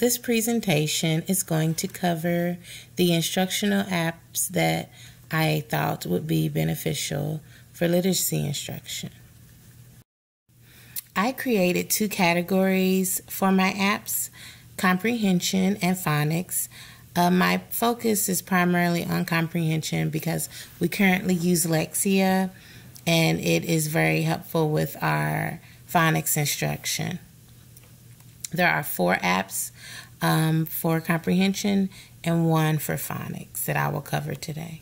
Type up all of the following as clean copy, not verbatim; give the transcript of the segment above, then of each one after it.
This presentation is going to cover the instructional apps that I thought would be beneficial for literacy instruction. I created 2 categories for my apps, comprehension and phonics. My focus is primarily on comprehension because we currently use Lexia and it is very helpful with our phonics instruction. There are 4 apps for comprehension and 1 for phonics that I will cover today.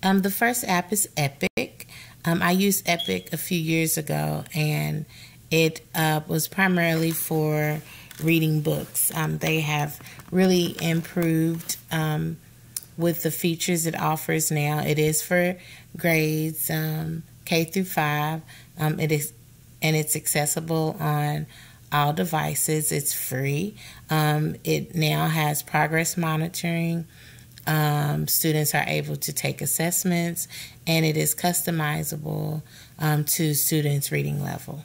The first app is Epic. I used Epic a few years ago, and it was primarily for reading books. They have really improved with the features it offers now. It is for grades K through 5. It's accessible on all devices. It's free. It now has progress monitoring. Students are able to take assessments, and it is customizable to students' reading level.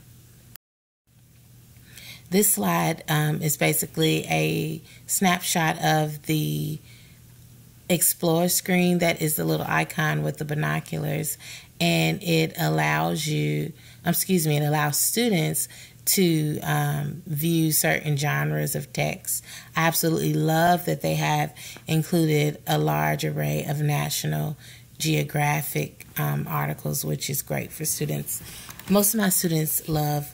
This slide is basically a snapshot of the Explore screen. That is the little icon with the binoculars, and it allows students to view certain genres of text. I absolutely love that they have included a large array of National Geographic articles, which is great for students. Most of my students love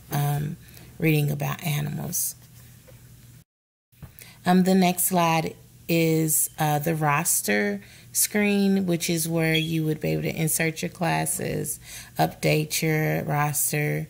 reading about animals. The next slide is the roster screen, which is where you would be able to insert your classes, update your roster,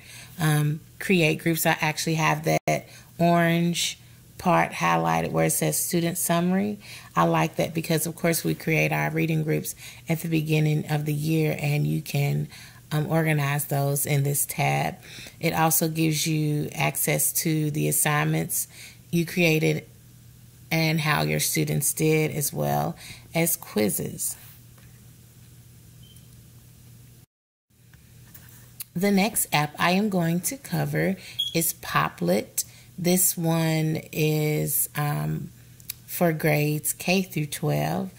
create groups. I actually have that orange part highlighted where it says student summary. I like that because, of course, we create our reading groups at the beginning of the year, and you can organize those in this tab. It also gives you access to the assignments you created and how your students did, as well as quizzes. The next app I am going to cover is Poplet. This one is for grades K through 12.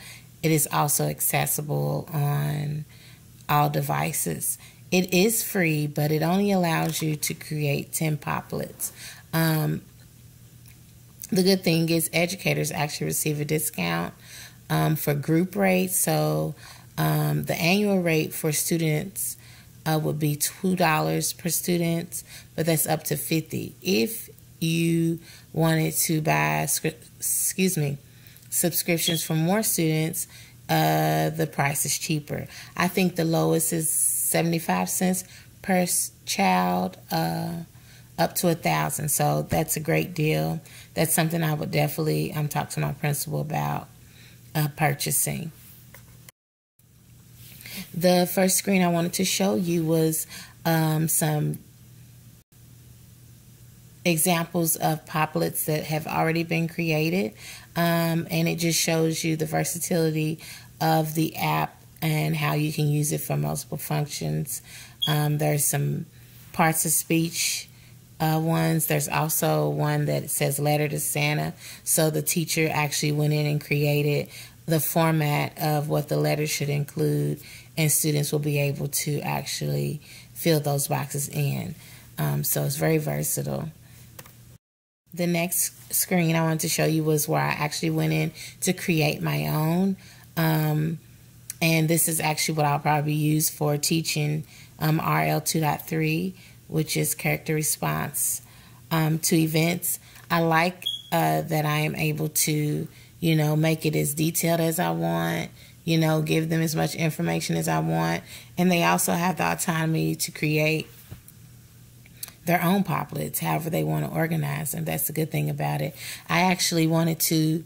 It is also accessible on all devices. It is free, but it only allows you to create 10 Poplets. The good thing is educators actually receive a discount for group rates. So the annual rate for students would be $2 per student, but that's up to $50. If you wanted to buy, subscriptions for more students, the price is cheaper. I think the lowest is 75 cents per child, up to 1,000. So that's a great deal. That's something I would definitely talk to my principal about purchasing. The first screen I wanted to show you was some examples of Poplets that have already been created, and it just shows you the versatility of the app and how you can use it for multiple functions. There's some parts of speech ones. There's also one that says Letter to Santa. So the teacher actually went in and created the format of what the letter should include, and students will be able to actually fill those boxes in. So it's very versatile. The next screen I wanted to show you was where I actually went in to create my own. And this is actually what I'll probably use for teaching RL 2.3, which is character response to events. I like that I am able to, make it as detailed as I want, give them as much information as I want. And they also have the autonomy to create their own Poplets, however they want to organize them. That's the good thing about it. I actually wanted to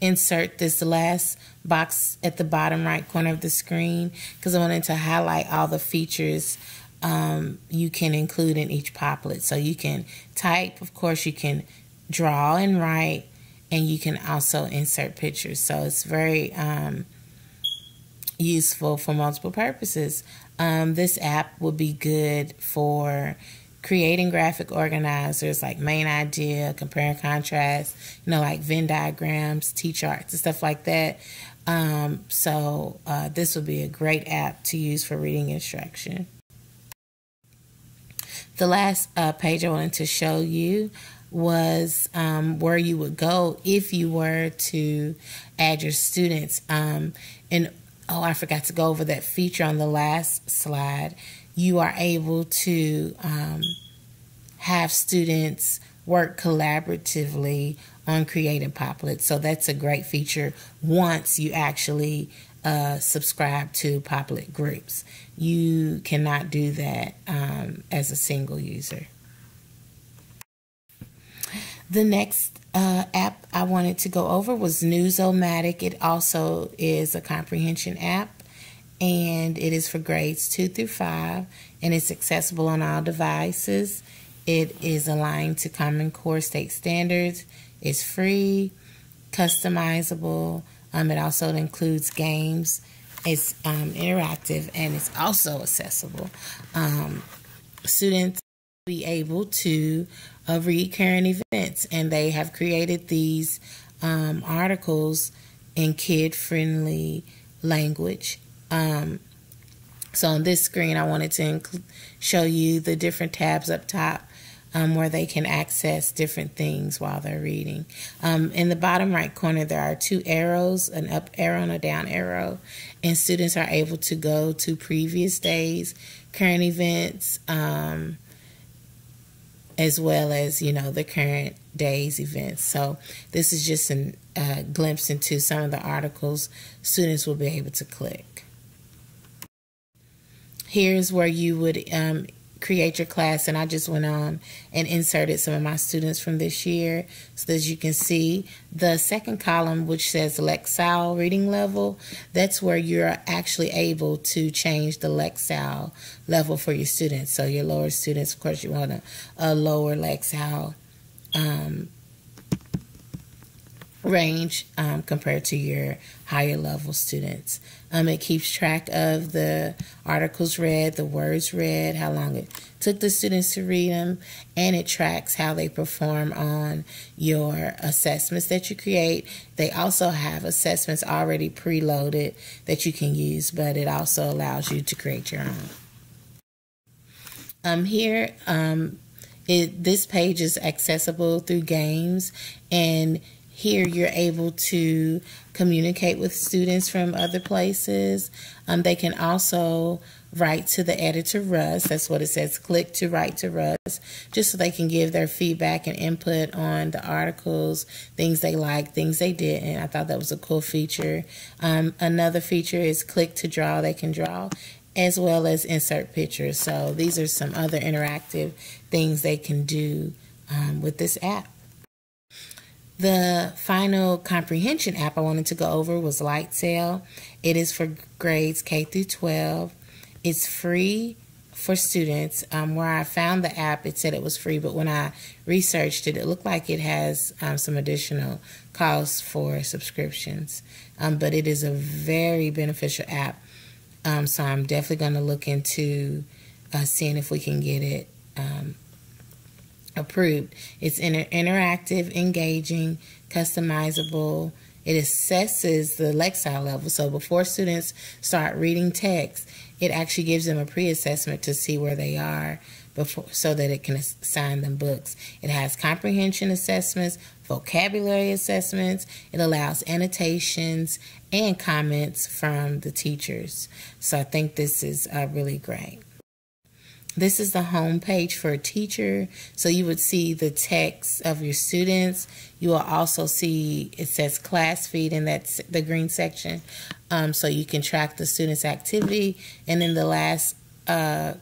insert this last box at the bottom right corner of the screen because I wanted to highlight all the features you can include in each Poplet. So you can type, of course, you can draw and write, and you can also insert pictures. So it's very useful for multiple purposes. This app would be good for creating graphic organizers like main idea, compare and contrast, like Venn diagrams, T-charts, and stuff like that. So this would be a great app to use for reading instruction. The last page I wanted to show you was where you would go if you were to add your students. I forgot to go over that feature on the last slide. You are able to have students work collaboratively on creating Poplets. So that's a great feature once you actually subscribe to Poplet groups. You cannot do that as a single user. The next app I wanted to go over was Newsomatic. It also is a comprehension app, and it is for grades 2 through 5, and it's accessible on all devices. It is aligned to Common Core state standards. It's free, customizable. It also includes games. It's interactive, and it's also accessible. Students will be able to read current events, and they have created these articles in kid-friendly language. So on this screen, I wanted to show you the different tabs up top where they can access different things while they're reading. In the bottom right corner, there are 2 arrows, an up arrow and a down arrow, and students are able to go to previous days, current events, as well as, the current day's events. So this is just a glimpse into some of the articles students will be able to click. Here's where you would create your class, and I just went on and inserted some of my students from this year. So as you can see, the second column, which says Lexile reading level, that's where you're actually able to change the Lexile level for your students. So your lower students, of course, you want a lower Lexile range compared to your higher level students. It keeps track of the articles read, the words read, how long it took the students to read them, and it tracks how they perform on your assessments that you create. They also have assessments already preloaded that you can use, but it also allows you to create your own. This page is accessible through games, and here you're able to communicate with students from other places. They can also write to the editor Russ. That's what it says, click to write to Russ, just so they can give their feedback and input on the articles, things they liked, things they didn't. I thought that was a cool feature. Another feature is click to draw. They can draw as well as insert pictures. So these are some other interactive things they can do with this app. The final comprehension app I wanted to go over was Lightsail. It is for grades K through 12. It's free for students. Where I found the app, it said it was free, but when I researched it, it looked like it has some additional costs for subscriptions. But it is a very beneficial app. So I'm definitely going to look into seeing if we can get it approved. It's interactive, engaging, customizable. It assesses the Lexile level. So before students start reading text, it actually gives them a pre-assessment to see where they are before, so that it can assign them books. It has comprehension assessments, vocabulary assessments. It allows annotations and comments from the teachers. So I think this is really great. This is the home page for a teacher. So you would see the text of your students. You will also see, it says class feed, and that's the green section. So you can track the student's activity. And in the last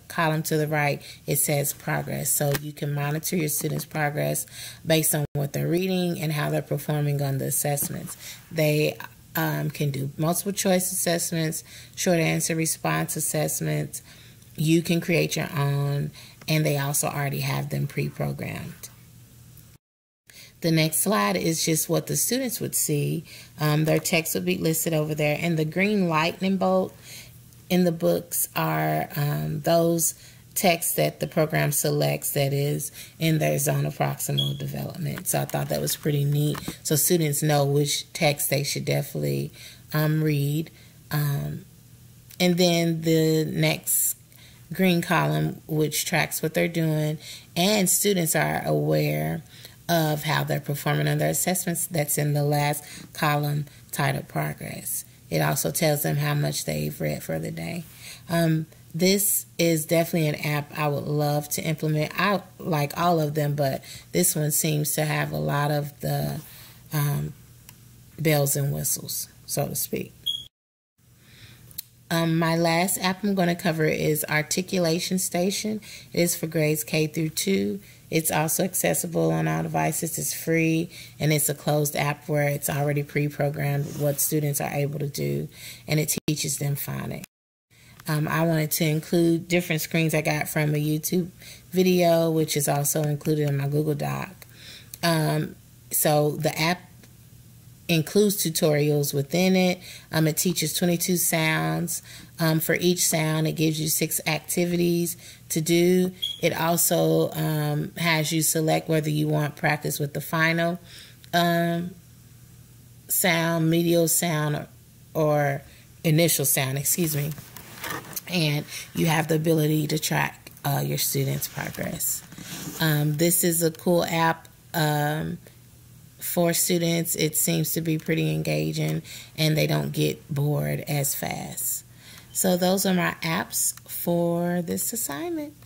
column to the right, it says progress. So you can monitor your students' progress based on what they're reading and how they're performing on the assessments. They can do multiple choice assessments, short answer response assessments. You can create your own, and they also already have them pre-programmed. The next slide is just what the students would see. Their text would be listed over there, and the green lightning bolt in the books are those text that the program selects that is in their zone of proximal development. So I thought that was pretty neat. So students know which text they should definitely read. And then the next green column, which tracks what they're doing, and students are aware of how they're performing on their assessments. That's in the last column titled Progress. It also tells them how much they've read for the day. This is definitely an app I would love to implement. I like all of them, but this one seems to have a lot of the bells and whistles, so to speak. My last app I'm going to cover is Articulation Station. It is for grades K through 2. It's also accessible on all devices. It's free, and it's a closed app where it's already pre-programmed what students are able to do, and it teaches them phonics. I wanted to include different screens I got from a YouTube video, which is also included in my Google Doc. So the app includes tutorials within it. It teaches 22 sounds. For each sound, it gives you 6 activities to do. It also has you select whether you want practice with the final sound, medial sound, or initial sound, excuse me. And you have the ability to track your students' progress. This is a cool app for students. It seems to be pretty engaging, and they don't get bored as fast. So those are my apps for this assignment.